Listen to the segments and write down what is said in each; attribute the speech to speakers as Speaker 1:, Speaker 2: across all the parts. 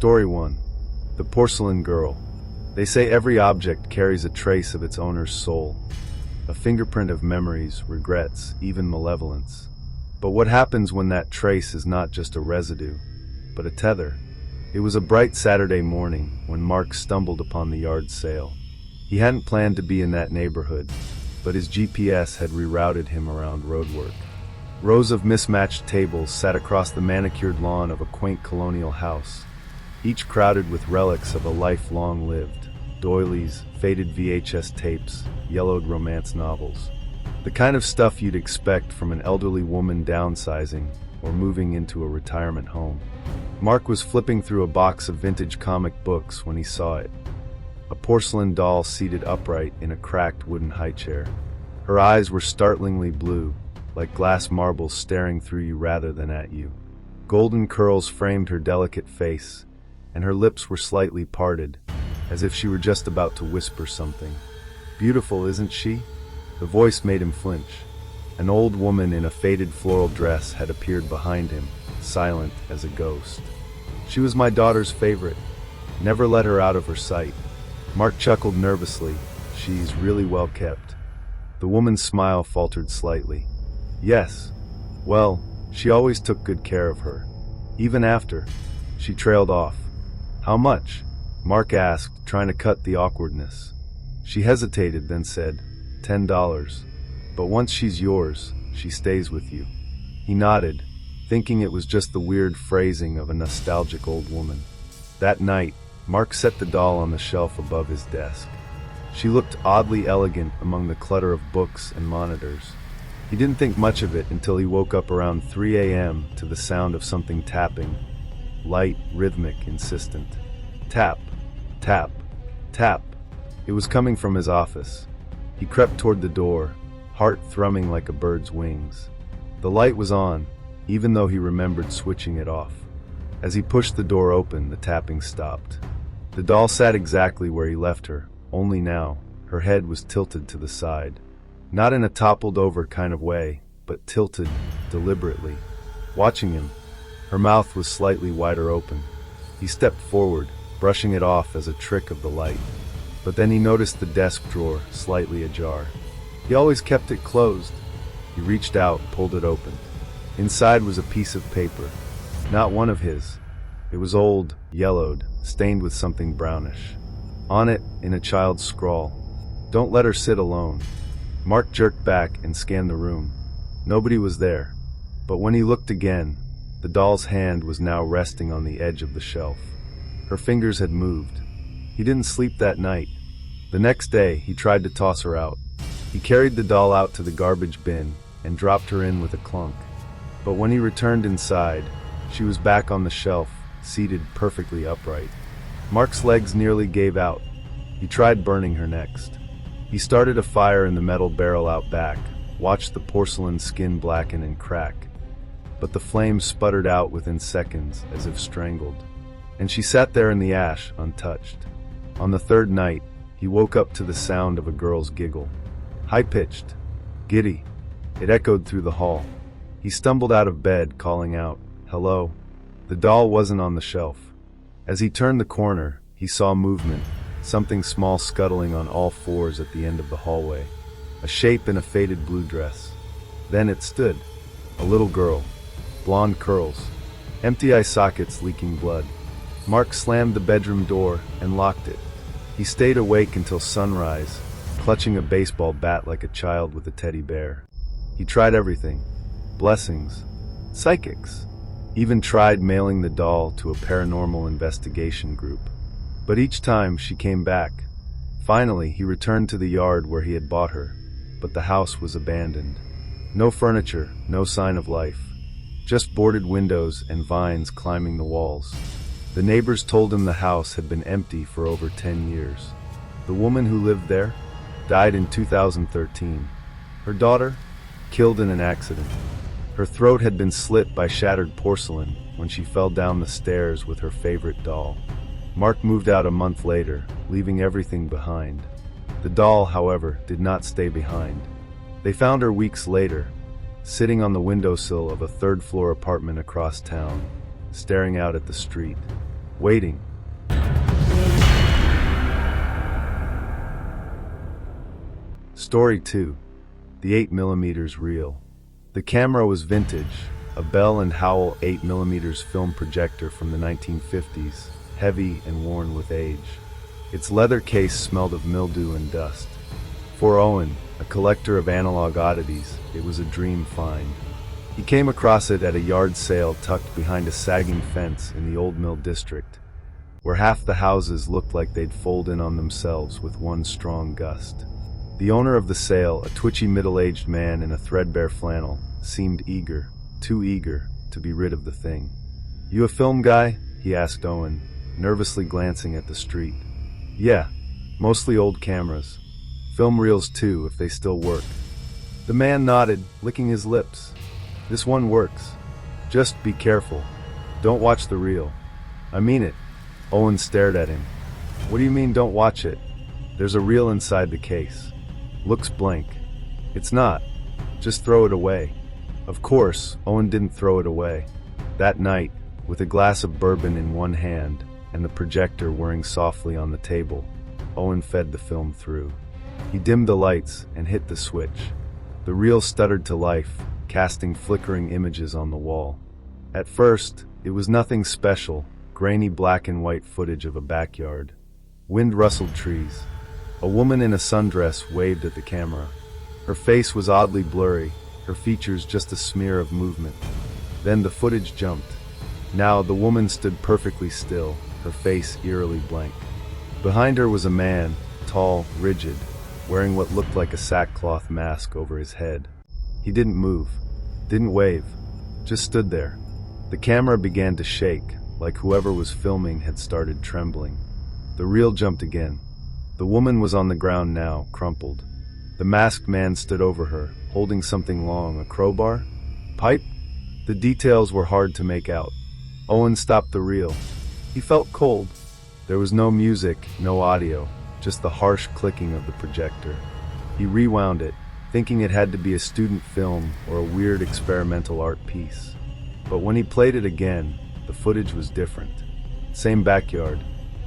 Speaker 1: Story 1. The Porcelain Girl. They say every object carries a trace of its owner's soul, a fingerprint of memories, regrets, even malevolence. But what happens when that trace is not just a residue, but a tether? It was a bright Saturday morning when Mark stumbled upon the yard sale. He hadn't planned to be in that neighborhood, but his GPS had rerouted him around roadwork. Rows of mismatched tables sat across the manicured lawn of a quaint colonial house, each crowded with relics of a life long lived: doilies, faded VHS tapes, yellowed romance novels. The kind of stuff you'd expect from an elderly woman downsizing or moving into a retirement home. Mark was flipping through a box of vintage comic books when he saw it. A porcelain doll seated upright in a cracked wooden high chair. Her eyes were startlingly blue, like glass marbles staring through you rather than at you. Golden curls framed her delicate face, and her lips were slightly parted, as if she were just about to whisper something. "Beautiful, isn't she?" The voice made him flinch. An old woman in a faded floral dress had appeared behind him, silent as a ghost. "She was my daughter's favorite. Never let her out of her sight." Mark chuckled nervously. "She's really well kept." The woman's smile faltered slightly. "Yes. Well, she always took good care of her. Even after." She trailed off. "How much?" Mark asked, trying to cut the awkwardness. She hesitated, then said, $10. "But once she's yours, she stays with you." He nodded, thinking it was just the weird phrasing of a nostalgic old woman. That night, Mark set the doll on the shelf above his desk. She looked oddly elegant among the clutter of books and monitors. He didn't think much of it until he woke up around 3 a.m. to the sound of something tapping, light, rhythmic, insistent. Tap, tap, tap. It was coming from his office. He crept toward the door, heart thrumming like a bird's wings. The light was on, even though he remembered switching it off. As he pushed the door open, the tapping stopped. The doll sat exactly where he left her, only now, her head was tilted to the side. Not in a toppled-over kind of way, but tilted, deliberately. Watching him, her mouth was slightly wider open. He stepped forward, brushing it off as a trick of the light. But then he noticed the desk drawer, slightly ajar. He always kept it closed. He reached out, pulled it open. Inside was a piece of paper. Not one of his. It was old, yellowed, stained with something brownish. On it, in a child's scrawl, "Don't let her sit alone." Mark jerked back and scanned the room. Nobody was there. But when he looked again, the doll's hand was now resting on the edge of the shelf. Her fingers had moved. He didn't sleep that night. The next day, he tried to toss her out. He carried the doll out to the garbage bin and dropped her in with a clunk. But when he returned inside, she was back on the shelf, seated perfectly upright. Mark's legs nearly gave out. He tried burning her next. He started a fire in the metal barrel out back, watched the porcelain skin blacken and crack. But the flames sputtered out within seconds, as if strangled. And she sat there in the ash, untouched. On the third night, he woke up to the sound of a girl's giggle. High-pitched, giddy. It echoed through the hall. He stumbled out of bed, calling out, "Hello." The doll wasn't on the shelf. As he turned the corner, he saw movement, something small scuttling on all fours at the end of the hallway. A shape in a faded blue dress. Then it stood. A little girl. Blonde curls. Empty eye sockets leaking blood. Mark slammed the bedroom door and locked it. He stayed awake until sunrise, clutching a baseball bat like a child with a teddy bear. He tried everything. Blessings. Psychics. Even tried mailing the doll to a paranormal investigation group. But each time she came back. Finally, he returned to the yard where he had bought her, but the house was abandoned. No furniture, no sign of life. Just boarded windows and vines climbing the walls. The neighbors told him the house had been empty for over 10 years. The woman who lived there died in 2013. Her daughter, killed in an accident. Her throat had been slit by shattered porcelain when she fell down the stairs with her favorite doll. Mark moved out a month later, leaving everything behind. The doll, however, did not stay behind. They found her weeks later, sitting on the windowsill of a third-floor apartment across town, staring out at the street. waiting. Story 2. The 8mm reel. The camera was vintage, a Bell & Howell 8mm film projector from the 1950s, heavy and worn with age. Its leather case smelled of mildew and dust. For Owen, a collector of analog oddities, it was a dream find. He came across it at a yard sale tucked behind a sagging fence in the Old Mill District, where half the houses looked like they'd fold in on themselves with one strong gust. The owner of the sale, a twitchy middle-aged man in a threadbare flannel, seemed eager, too eager, to be rid of the thing. "You a film guy?" he asked Owen, nervously glancing at the street. "Yeah, mostly old cameras. Film reels too, if they still work." The man nodded, licking his lips. "This one works. Just be careful. Don't watch the reel." "I mean it." Owen stared at him. "What do you mean, don't watch it?" "There's a reel inside the case. Looks blank." "It's not. Just throw it away." Of course, Owen didn't throw it away. That night, with a glass of bourbon in one hand and the projector whirring softly on the table, Owen fed the film through. He dimmed the lights and hit the switch. The reel stuttered to life, casting flickering images on the wall. At first, it was nothing special, grainy black and white footage of a backyard. Wind rustled trees. A woman in a sundress waved at the camera. Her face was oddly blurry, her features just a smear of movement. Then the footage jumped. Now the woman stood perfectly still, her face eerily blank. Behind her was a man, tall, rigid, wearing what looked like a sackcloth mask over his head. He didn't move, didn't wave, just stood there. The camera began to shake, like whoever was filming had started trembling. The reel jumped again. The woman was on the ground now, crumpled. The masked man stood over her, holding something long, a crowbar? Pipe? The details were hard to make out. Owen stopped the reel. He felt cold. There was no music, no audio, just the harsh clicking of the projector. He rewound it, thinking it had to be a student film or a weird experimental art piece. But when he played it again, the footage was different. Same backyard,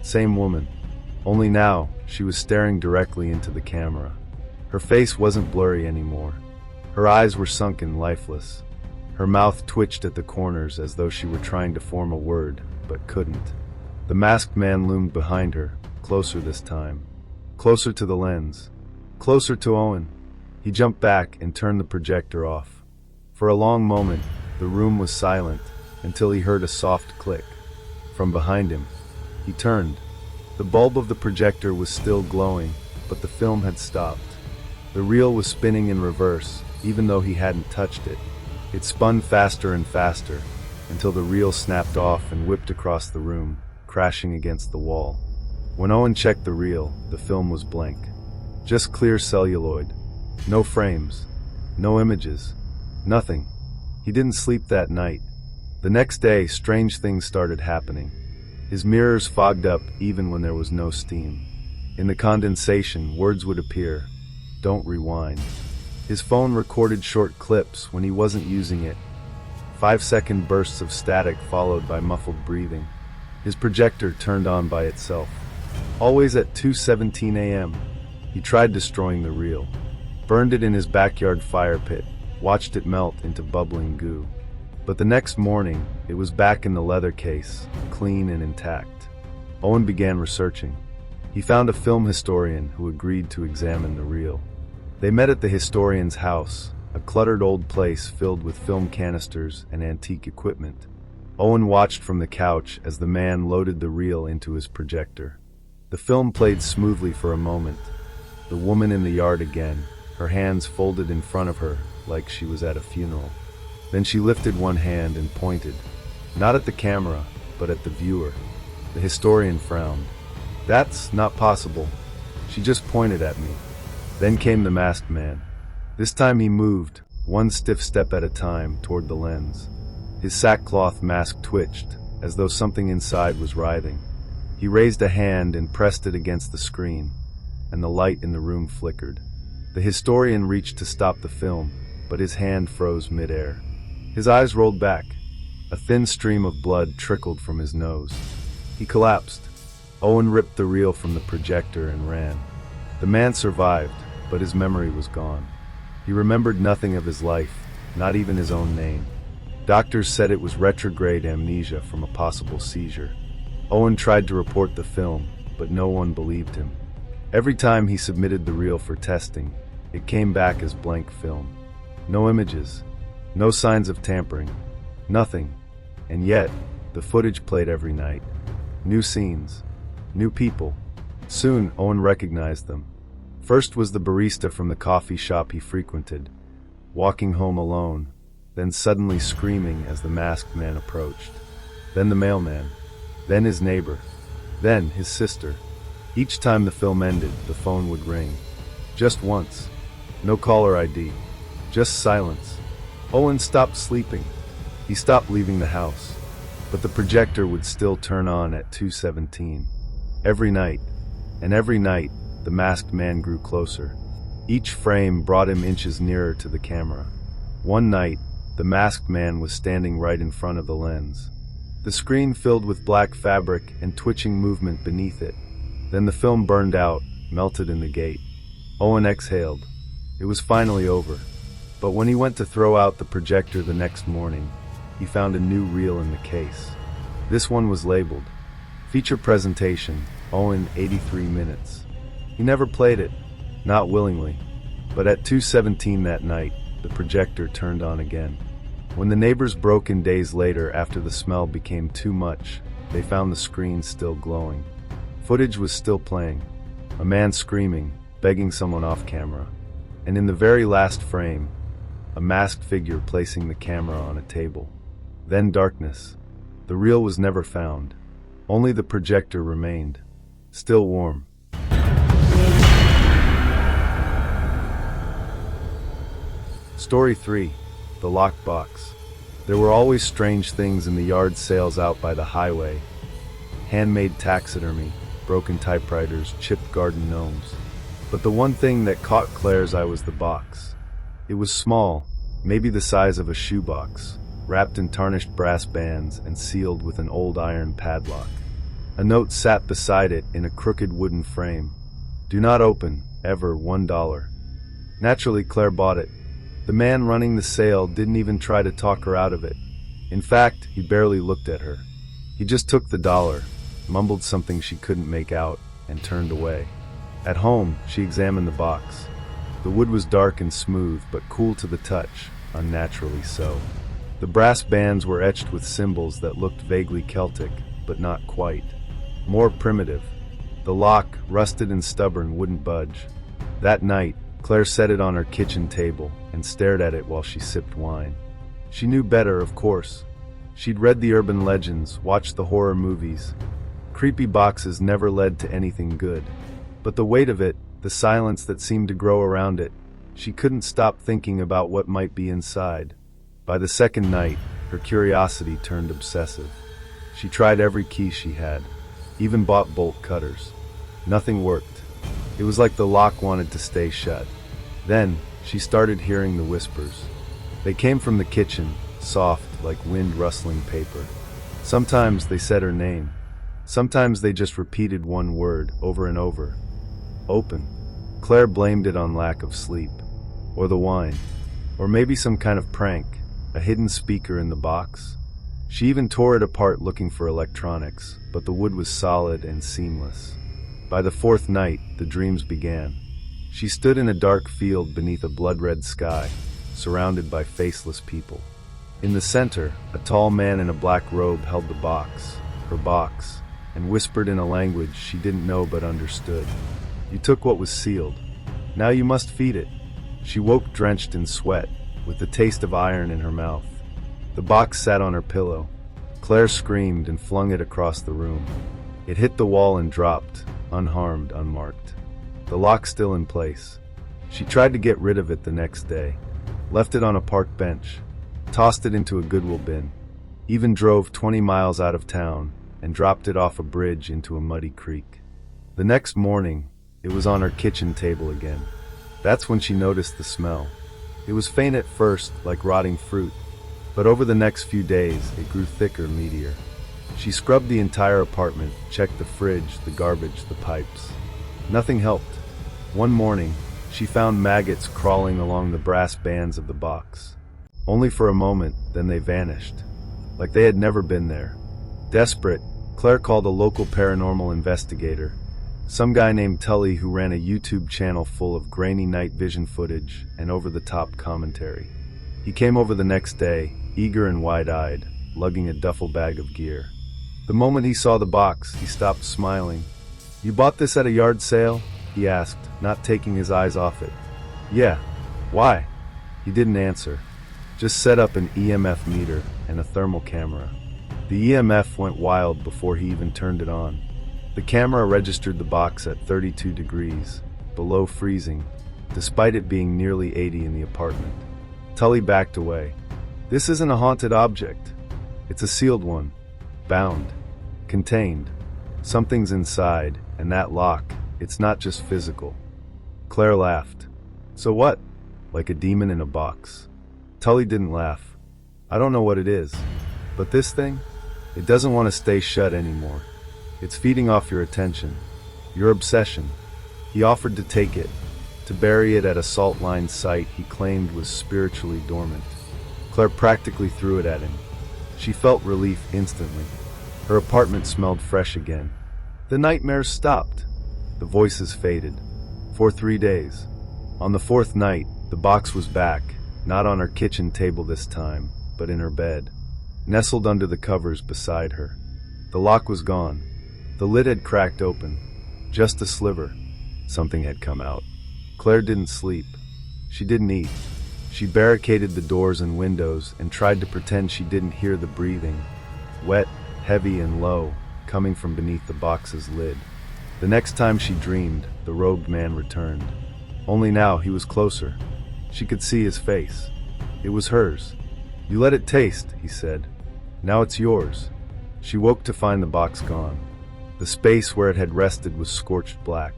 Speaker 1: same woman. Only now, she was staring directly into the camera. Her face wasn't blurry anymore. Her eyes were sunken, lifeless. Her mouth twitched at the corners as though she were trying to form a word, but couldn't. The masked man loomed behind her, closer this time. Closer to the lens. Closer to Owen. He jumped back and turned the projector off. For a long moment, the room was silent, until he heard a soft click. From behind him. He turned. The bulb of the projector was still glowing, but the film had stopped. The reel was spinning in reverse, even though he hadn't touched it. It spun faster and faster, until the reel snapped off and whipped across the room, crashing against the wall. When Owen checked the reel, the film was blank. Just clear celluloid. No frames. No images. Nothing. He didn't sleep that night. The next day, strange things started happening. His mirrors fogged up even when there was no steam. In the condensation, words would appear. Don't rewind. His phone recorded short clips when he wasn't using it. 5-second bursts of static followed by muffled breathing. His projector turned on by itself. Always at 2:17 a.m. He tried destroying the reel. Burned it in his backyard fire pit. Watched it melt into bubbling goo. But the next morning, it was back in the leather case, clean and intact. Owen began researching. He found a film historian who agreed to examine the reel. They met at the historian's house, a cluttered old place filled with film canisters and antique equipment. Owen watched from the couch as the man loaded the reel into his projector. The film played smoothly for a moment. The woman in the yard again, her hands folded in front of her like she was at a funeral. Then she lifted one hand and pointed, not at the camera, but at the viewer. The historian frowned. "That's not possible. She just pointed at me." Then came the masked man. This time he moved, one stiff step at a time, toward the lens. His sackcloth mask twitched, as though something inside was writhing. He raised a hand and pressed it against the screen, and the light in the room flickered. The historian reached to stop the film, but his hand froze midair. His eyes rolled back. A thin stream of blood trickled from his nose. He collapsed. Owen ripped the reel from the projector and ran. The man survived, but his memory was gone. He remembered nothing of his life, not even his own name. Doctors said it was retrograde amnesia from a possible seizure. Owen tried to report the film, but no one believed him. Every time he submitted the reel for testing, it came back as blank film. No images, no signs of tampering, nothing. And yet, the footage played every night. New scenes, new people. Soon, Owen recognized them. First was the barista from the coffee shop he frequented, walking home alone, then suddenly screaming as the masked man approached. Then the mailman, then his neighbor, then his sister. Each time the film ended, the phone would ring. Just once. No caller ID. Just silence. Owen stopped sleeping. He stopped leaving the house. But the projector would still turn on at 2:17. Every night. And every night, the masked man grew closer. Each frame brought him inches nearer to the camera. One night, the masked man was standing right in front of the lens. The screen filled with black fabric and twitching movement beneath it. Then the film burned out, melted in the gate. Owen exhaled. It was finally over. But when he went to throw out the projector the next morning, he found a new reel in the case. This one was labeled, Feature Presentation, Owen 83 minutes. He never played it, not willingly. But at 2:17 that night, the projector turned on again. When the neighbors broke in days later after the smell became too much, they found the screen still glowing. Footage was still playing. A man screaming, begging someone off camera. And in the very last frame, a masked figure placing the camera on a table. Then darkness. The reel was never found. Only the projector remained, still warm. Story 3. The Locked Box. There were always strange things in the yard sales out by the highway. Handmade taxidermy, broken typewriters, chipped garden gnomes. But the one thing that caught Claire's eye was the box. It was small, maybe the size of a shoebox, wrapped in tarnished brass bands and sealed with an old iron padlock. A note sat beside it in a crooked wooden frame. Do not open, ever, $1. Naturally, Claire bought it. The man running the sale didn't even try to talk her out of it. In fact, he barely looked at her. He just took the dollar, mumbled something she couldn't make out, and turned away. At home, she examined the box. The wood was dark and smooth, but cool to the touch, unnaturally so. The brass bands were etched with symbols that looked vaguely Celtic, but not quite. More primitive. The lock, rusted and stubborn, wouldn't budge. That night, Claire set it on her kitchen table and stared at it while she sipped wine. She knew better, of course. She'd read the urban legends, watched the horror movies. Creepy boxes never led to anything good. But the weight of it, the silence that seemed to grow around it, she couldn't stop thinking about what might be inside. By the second night, her curiosity turned obsessive. She tried every key she had, even bought bolt cutters. Nothing worked. It was like the lock wanted to stay shut. Then, she started hearing the whispers. They came from the kitchen, soft like wind rustling paper. Sometimes they said her name. Sometimes they just repeated one word over and over. Open. Claire blamed it on lack of sleep, or the wine, or maybe some kind of prank, a hidden speaker in the box. She even tore it apart looking for electronics, but the wood was solid and seamless. By the fourth night, the dreams began. She stood in a dark field beneath a blood-red sky, surrounded by faceless people. In the center, a tall man in a black robe held the box, her box, and whispered in a language she didn't know but understood. You took what was sealed. Now you must feed it. She woke drenched in sweat, with the taste of iron in her mouth. The box sat on her pillow. Claire screamed and flung it across the room. It hit the wall and dropped, unharmed, unmarked. The lock still in place. She tried to get rid of it the next day, left it on a park bench, tossed it into a Goodwill bin, even drove 20 miles out of town and dropped it off a bridge into a muddy creek. The next morning, it was on her kitchen table again. That's when she noticed the smell. It was faint at first, like rotting fruit, but over the next few days, it grew thicker, meatier. She scrubbed the entire apartment, checked the fridge, the garbage, the pipes. Nothing helped. One morning, she found maggots crawling along the brass bands of the box. Only for a moment, then they vanished. Like they had never been there. Desperate, Claire called a local paranormal investigator, some guy named Tully who ran a YouTube channel full of grainy night vision footage and over-the-top commentary. He came over the next day, eager and wide-eyed, lugging a duffel bag of gear. The moment he saw the box, he stopped smiling. "You bought this at a yard sale?" he asked, not taking his eyes off it. "Yeah. Why?" He didn't answer. Just set up an EMF meter and a thermal camera. The EMF went wild before he even turned it on. The camera registered the box at 32 degrees, below freezing, despite it being nearly 80 in the apartment. Tully backed away. "This isn't a haunted object. It's a sealed one. Bound. Contained. Something's inside, and that lock, it's not just physical." Claire laughed. "So what? Like a demon in a box?" Tully didn't laugh. "I don't know what it is. But this thing? It doesn't want to stay shut anymore. It's feeding off your attention. Your obsession." He offered to take it, to bury it at a salt-lined site he claimed was spiritually dormant. Claire practically threw it at him. She felt relief instantly. Her apartment smelled fresh again. The nightmares stopped. The voices faded. For 3 days. On the 4th night, the box was back, not on her kitchen table this time, but in her bed, nestled under the covers beside her. The lock was gone. The lid had cracked open. Just a sliver. Something had come out. Claire didn't sleep. She didn't eat. She barricaded the doors and windows and tried to pretend she didn't hear the breathing, wet, heavy and low, coming from beneath the box's lid. The next time she dreamed, the robed man returned. Only now he was closer. She could see his face. It was hers. "You let it taste," he said. "Now it's yours." She woke to find the box gone. The space where it had rested was scorched black.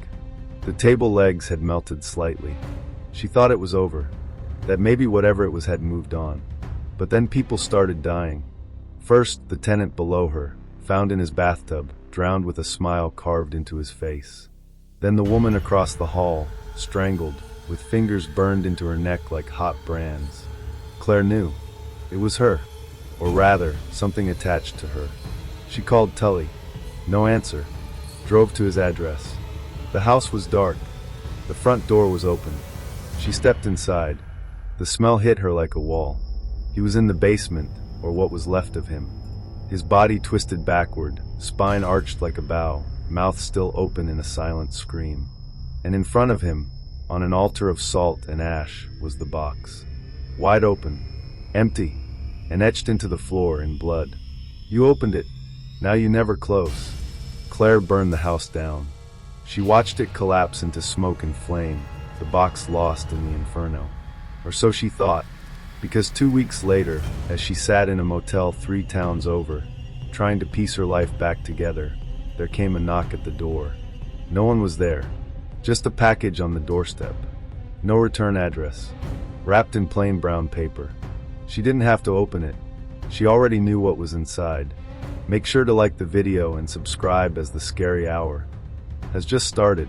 Speaker 1: The table legs had melted slightly. She thought it was over, that maybe whatever it was had moved on. But then people started dying. First, the tenant below her, found in his bathtub, drowned with a smile carved into his face. Then the woman across the hall, strangled, with fingers burned into her neck like hot brands. Claire knew. It was her. Or rather, something attached to her. She called Tully. No answer. Drove to his address. The house was dark. The front door was open. She stepped inside. The smell hit her like a wall. He was in the basement, or what was left of him. His body twisted backward, spine arched like a bow, mouth still open in a silent scream. And in front of him, on an altar of salt and ash, was the box. Wide open, empty, and etched into the floor in blood. "You opened it. Now you never close." Claire burned the house down. She watched it collapse into smoke and flame, the box lost in the inferno. Or so she thought, because 2 weeks later, as she sat in a motel 3 towns over, trying to piece her life back together, there came a knock at the door. No one was there, just a package on the doorstep. No return address, wrapped in plain brown paper. She didn't have to open it. She already knew what was inside. Make sure to like the video and subscribe as the scary hour has just started.